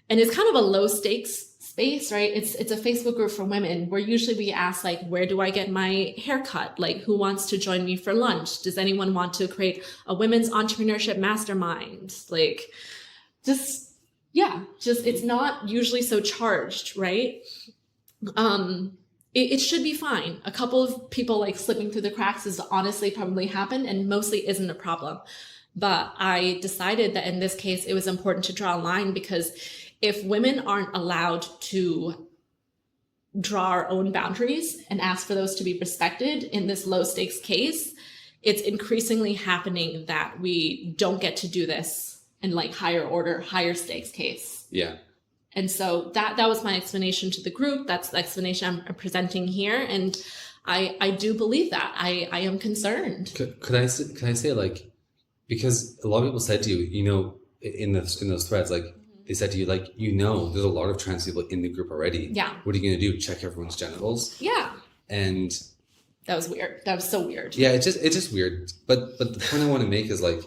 and it's kind of a low stakes space, right? It's a Facebook group for women where usually we ask like, where do I get my haircut? Like, who wants to join me for lunch? Does anyone want to create a women's entrepreneurship mastermind? Like, just it's not usually so charged, right? It should be fine. A couple of people like slipping through the cracks is honestly probably happened and mostly isn't a problem. But I decided that in this case, it was important to draw a line, because if women aren't allowed to draw our own boundaries and ask for those to be respected in this low stakes case, it's increasingly happening that we don't get to do this in like higher order, higher stakes case. Yeah. And so that was my explanation to the group. That's the explanation I'm presenting here. And I do believe that. I am concerned. Could I say like, because a lot of people said to you, you know, in those threads, like they said to you, like, you know, there's a lot of trans people in the group already. Yeah. What are you going to do? Check everyone's genitals? Yeah. And that was weird. That was so weird. Yeah. It's just weird. But the point I want to make is like,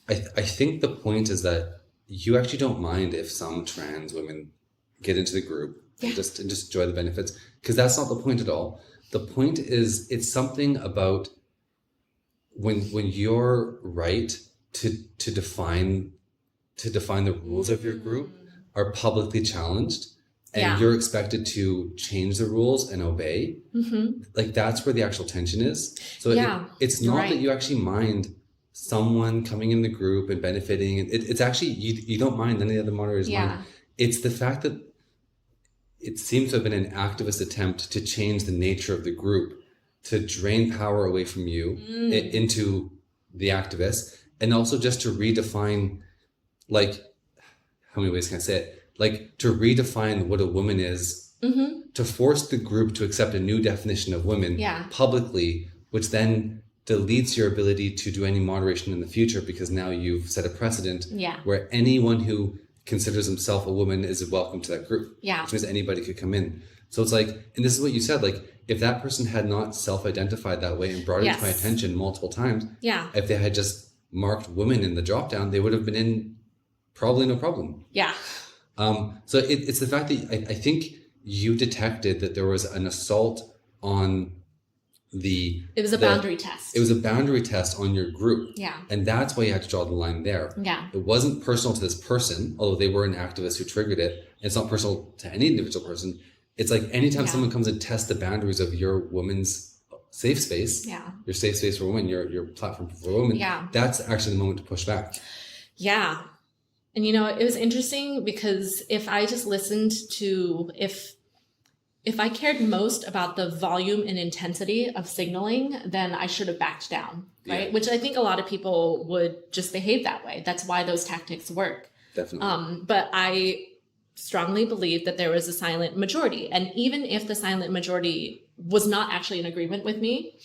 I think the point is that you actually don't mind if some trans women get into the group and just enjoy the benefits, because that's not the point at all. The point is, it's something about when you're right to define the rules of your group are publicly challenged, and Yeah. you're expected to change the rules and obey, like that's where the actual tension is. So Yeah, it's you're not that right. you actually mind someone coming in the group and benefiting. It's actually, you don't mind, none of the other moderators mind. Yeah. It's the fact that it seems to have been an activist attempt to change the nature of the group, to drain power away from you into the activists, and also just to redefine, like, how many ways can I say it? Like, to redefine what a woman is, to force the group to accept a new definition of women Yeah. publicly, which then deletes your ability to do any moderation in the future, because now you've set a precedent Yeah. where anyone who considers himself a woman is welcome to that group. Yeah. Which means anybody could come in. So it's like, and this is what you said, like, if that person had not self-identified that way and brought it to my Yes. attention multiple times, Yeah. if they had just marked women in the drop down, they would have been in probably no problem. Yeah. So it's the fact that I think you detected that there was an assault on It was a boundary test. It was a boundary test on your group. Yeah. And that's why you had to draw the line there. Yeah. It wasn't personal to this person, although they were an activist who triggered it. It's not personal to any individual person. It's like anytime someone comes and tests the boundaries of your woman's safe space, your safe space for women, your platform for women, that's actually the moment to push back. Yeah. And, you know, it was interesting because if I just listened to, if I cared most about the volume and intensity of signaling, then I should have backed down, right? Yeah. Which I think a lot of people would just behave that way. That's why those tactics work. Definitely. But I strongly believe that there was a silent majority. And even if the silent majority was not actually in agreement with me,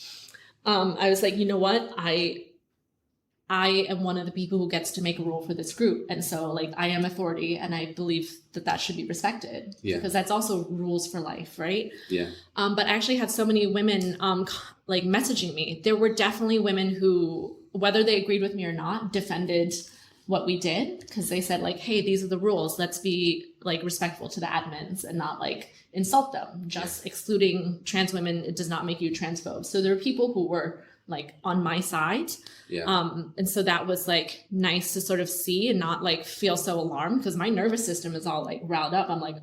I was like, you know what? I am one of the people who gets to make a rule for this group. And so like I am authority and I believe that that should be respected because that's also rules for life. Right. Yeah. But I actually had so many women, like messaging me. There were definitely women who, whether they agreed with me or not, defended what we did. Because they said like, hey, these are the rules. Let's be like respectful to the admins and not like insult them. Just excluding trans women, it does not make you transphobe. So there were people who were like on my side. Yeah. And so that was like nice to sort of see and not like feel so alarmed because my nervous system is all like riled up. I'm like,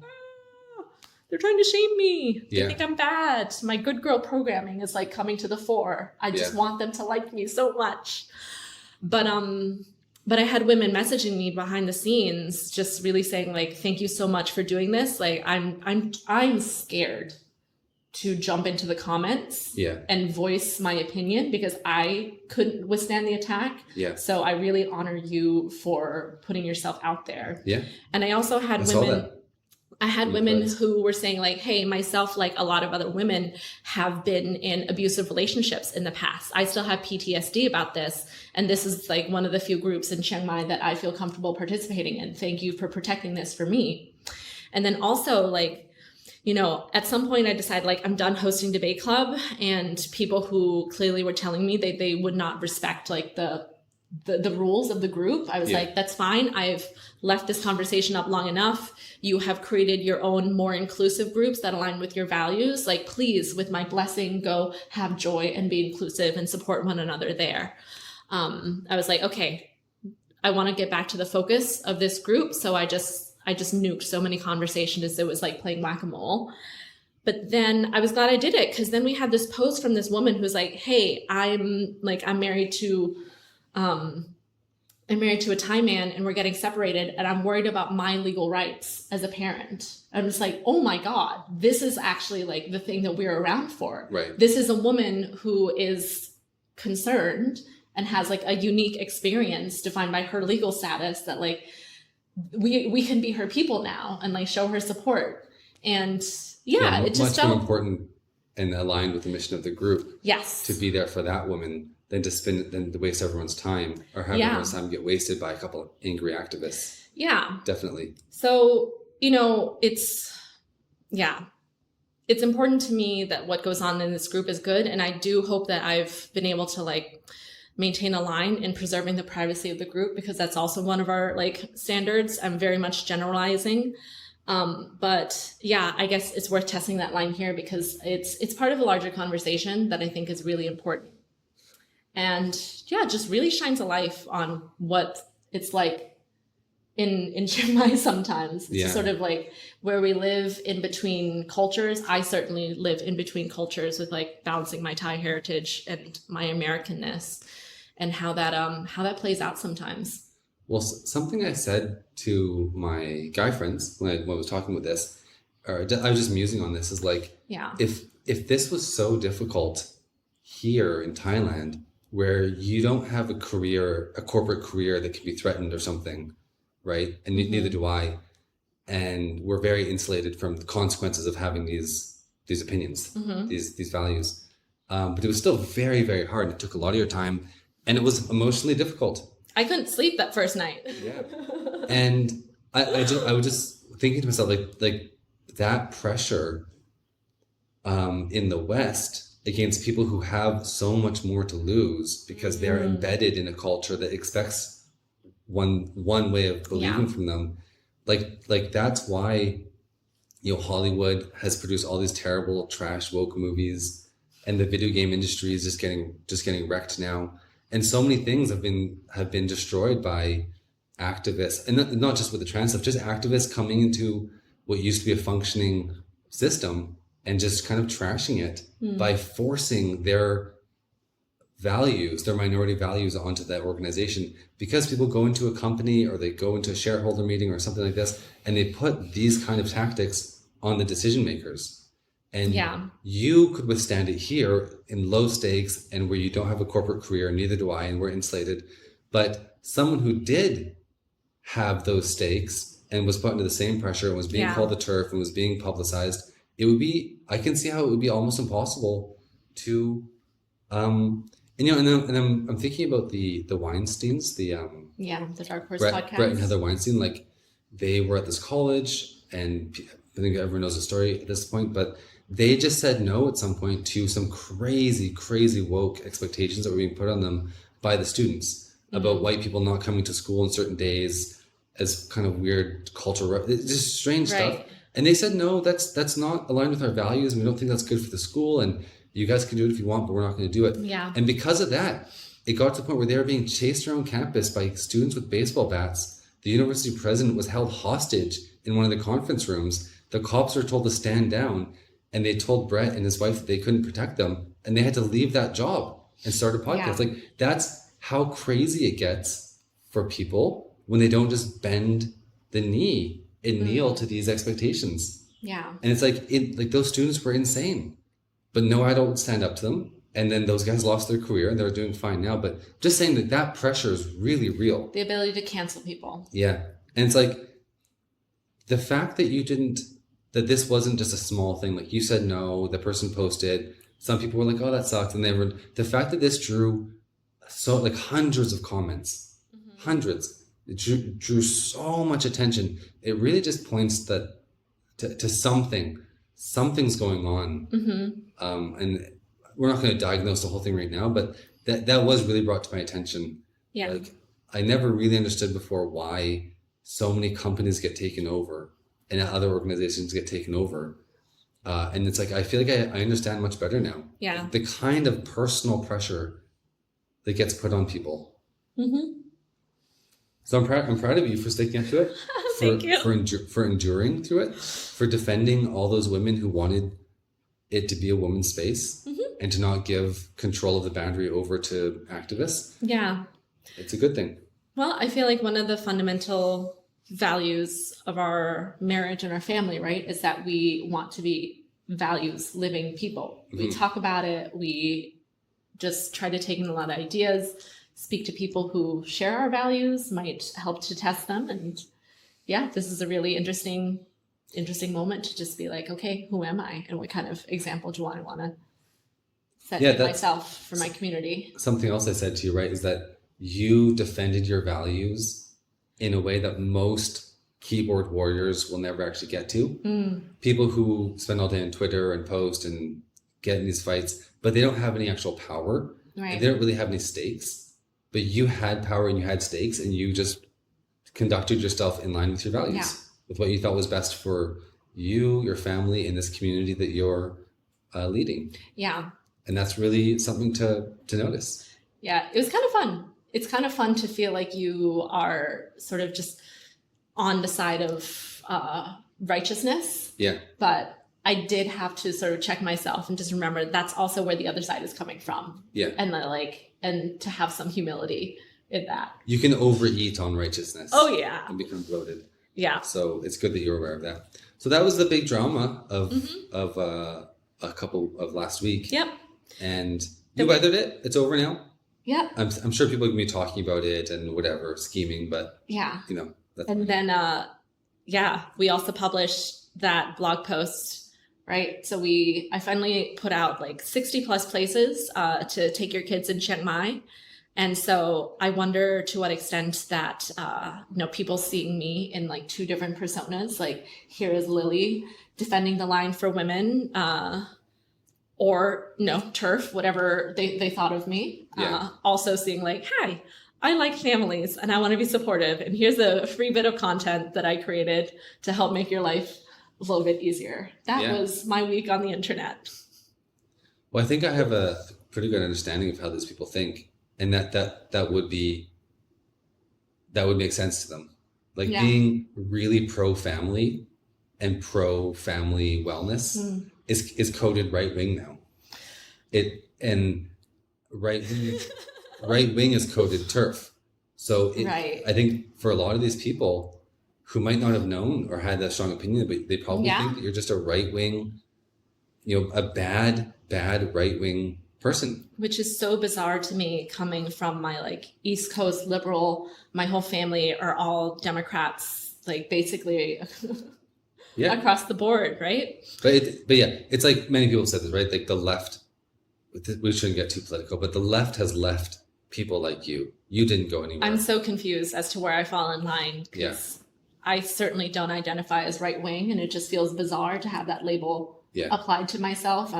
they're trying to shame me. They think I'm bad. My good girl programming is like coming to the fore. I just want them to like me so much. But I had women messaging me behind the scenes, just really saying like, thank you so much for doing this. Like I'm scared to jump into the comments and voice my opinion because I couldn't withstand the attack. Yeah. So I really honor you for putting yourself out there. Yeah. And I also had women who were saying like, hey, myself, like a lot of other women have been in abusive relationships in the past. I still have PTSD about this. And this is like one of the few groups in Chiang Mai that I feel comfortable participating in. Thank you for protecting this for me. And then also like, you know, at some point I decided like I'm done hosting debate club and people who clearly were telling me that they would not respect like the rules of the group. I was like, that's fine. I've left this conversation up long enough. You have created your own more inclusive groups that align with your values. Like, please, with my blessing, go have joy and be inclusive and support one another there. I was like, okay, I want to get back to the focus of this group. So I just nuked so many conversations. It was like playing whack-a-mole. But then I was glad I did it because then we had this post from this woman who's like, hey, I'm married to a Thai man and we're getting separated and I'm worried about my legal rights as a parent. I'm just like, oh my God, this is actually like the thing that we're around for. Right. This is a woman who is concerned and has like a unique experience defined by her legal status that like we can be her people now and like show her support. And it just much more important and aligned with the mission of the group. Yes. To be there for that woman than to waste everyone's time or have everyone's time get wasted by a couple of angry activists. Yeah. Definitely. So, you know, it's important to me that what goes on in this group is good. And I do hope that I've been able to like maintain a line in preserving the privacy of the group because that's also one of our like standards. I'm very much generalizing. But yeah, I guess it's worth testing that line here because it's part of a larger conversation that I think is really important. And yeah, just really shines a light on what it's like in Chiang Mai sometimes. It's Yeah. sort of like where we live in between cultures. I certainly live in between cultures with like balancing my Thai heritage and my Americanness, and how that plays out sometimes. Well, something I said to my guy friends when I was talking about this, or I was just musing on this, is like, Yeah. if this was so difficult here in Thailand, where you don't have a corporate career that can be threatened or something, right? And neither do I. And we're very insulated from the consequences of having these opinions, these values. But it was still very, very hard. It took a lot of your time, and it was emotionally difficult. I couldn't sleep that first night. Yeah. And I was just thinking to myself, like that pressure in the West against people who have so much more to lose because they're embedded in a culture that expects one way of believing from them. Like that's why, you know, Hollywood has produced all these terrible trash woke movies, and the video game industry is just getting wrecked now. And so many things have been destroyed by activists, and not just with the trans stuff, just activists coming into what used to be a functioning system and just kind of trashing it by forcing their values, their minority values onto that organization. Because people go into a company or they go into a shareholder meeting or something like this, and they put these kind of tactics on the decision makers. And you could withstand it here in low stakes and where you don't have a corporate career, neither do I, and we're insulated. But someone who did have those stakes and was put under the same pressure and was being called the TERF and was being publicized, I can see how it would be almost impossible to, and I'm thinking about the Weinsteins, the Dark Horse Brett podcast. and Heather Weinstein, like they were at this college, and I think everyone knows the story at this point, but they just said no at some point to some crazy woke expectations that were being put on them by the students about white people not coming to school on certain days as kind of weird cultural, just strange stuff. And they said, no, that's not aligned with our values, and we don't think that's good for the school, and you guys can do it if you want, but we're not going to do it. Yeah. And because of that, it got to the point where they were being chased around campus by students with baseball bats. The university president was held hostage in one of the conference rooms. The cops were told to stand down, and they told Brett and his wife that they couldn't protect them, and they had to leave that job and start a podcast. Like, that's how crazy it gets for people when they don't just bend the knee and kneel to these expectations. Yeah. And it's like those students were insane, but no adult would stand up to them. And then those guys lost their career and they're doing fine now. But just saying that pressure is really real. The ability to cancel people. Yeah. And it's like the fact that this wasn't just a small thing. Like you said, no, the person posted, some people were like, oh, that sucks. And the fact that this drew hundreds of comments, hundreds, it drew so much attention. It really just points to something's going on. And we're not going to diagnose the whole thing right now, but that was really brought to my attention. Yeah. Like I never really understood before why so many companies get taken over and other organizations get taken over. And it's like, I feel like I understand much better now. Yeah. The kind of personal pressure that gets put on people. So I'm proud of you for sticking up to it. Thank you. For enduring through it, for defending all those women who wanted it to be a woman's space and to not give control of the boundary over to activists. Yeah. It's a good thing. Well, I feel like one of the fundamental values of our marriage and our family, right, is that we want to be values living people. We talk about it. We just try to take in a lot of ideas, speak to people who share our values, might help to test them. And yeah, this is a really interesting moment to just be like, okay, who am I? And what kind of example do I want to set for myself, for my community? Something else I said to you, right, is that you defended your values in a way that most keyboard warriors will never actually get to. People who spend all day on Twitter and post and get in these fights, but they don't have any actual power. Right. And they don't really have any stakes. But you had power and you had stakes, and you just conducted yourself in line with your values, with what you thought was best for you, your family, and this community that you're leading. Yeah. And that's really something to notice. Yeah, it was kind of fun. It's kind of fun to feel like you are sort of just on the side of righteousness. Yeah. But I did have to sort of check myself and just remember that's also where the other side is coming from. Yeah. And to have some humility in that. You can overeat on righteousness. Oh, yeah. And become bloated. Yeah. So it's good that you're aware of that. So that was the big drama of a couple of last week. Yep. And you weathered it. It's over now. Yep. I'm sure people are going to be talking about it and whatever, scheming, but yeah. You know. That's and fine. Then, we also published that blog post, right? So I finally put out like 60 plus places to take your kids in Chiang Mai. And so I wonder to what extent that, people seeing me in like two different personas, like here is Lily defending the line for women, or TERF, whatever they thought of me. Yeah. Also seeing like, hi, I like families and I want to be supportive. And here's a free bit of content that I created to help make your life a little bit easier. That was my week on the internet. Well, I think I have a pretty good understanding of how these people think. And that would make sense to them. Like being really pro-family and pro-family wellness is coded right-wing now. Right-wing is coded TERF. So I think for a lot of these people who might not have known or had that strong opinion, but they probably think that you're just a right-wing, a bad right-wing person. Which is so bizarre to me, coming from my like East Coast liberal. My whole family are all Democrats, like basically across the board, right? But it's like many people said this, right? Like the left, we shouldn't get too political, but the left has left people like you. You didn't go anywhere. I'm so confused as to where I fall in line. Because I certainly don't identify as right wing, and it just feels bizarre to have that label applied to myself.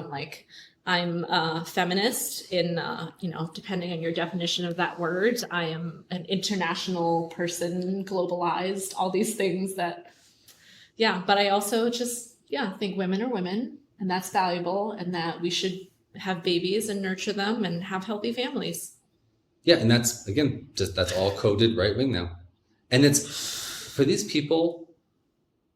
I'm a feminist in, depending on your definition of that word. I am an international person, globalized, all these things that, but I also just, think women are women, and that's valuable, and that we should have babies and nurture them and have healthy families. Yeah, and that's, again, that's all coded right wing now. And it's, for these people,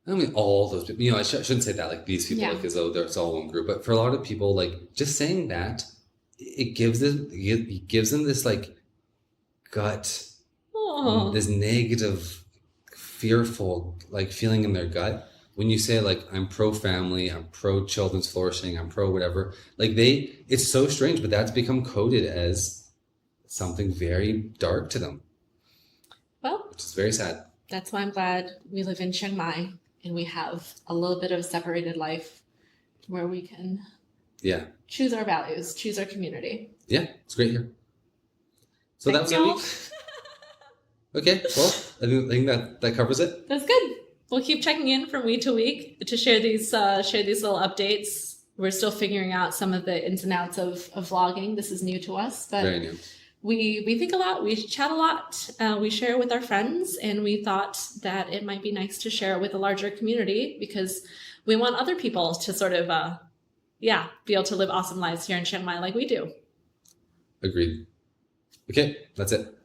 I mean, all those people, I shouldn't say that, like these people, like as though it's all one group, but for a lot of people, like just saying that, it gives them this like gut, this negative, fearful, like feeling in their gut. When you say like, I'm pro-family, I'm pro-children's flourishing, I'm pro-whatever, like it's so strange, but that's become coded as something very dark to them. Well, which is very sad. That's why I'm glad we live in Chiang Mai and we have a little bit of a separated life where we can choose our values, choose our community. Yeah, it's great here. So Thanks, that was our week. Okay, well, I think that covers it. That's good. We'll keep checking in from week to week to share these little updates. We're still figuring out some of the ins and outs of vlogging. This is new to us, but very new. We think a lot, we chat a lot, we share with our friends, and we thought that it might be nice to share with a larger community because we want other people to sort of, be able to live awesome lives here in Chiang Mai like we do. Agreed. Okay, that's it.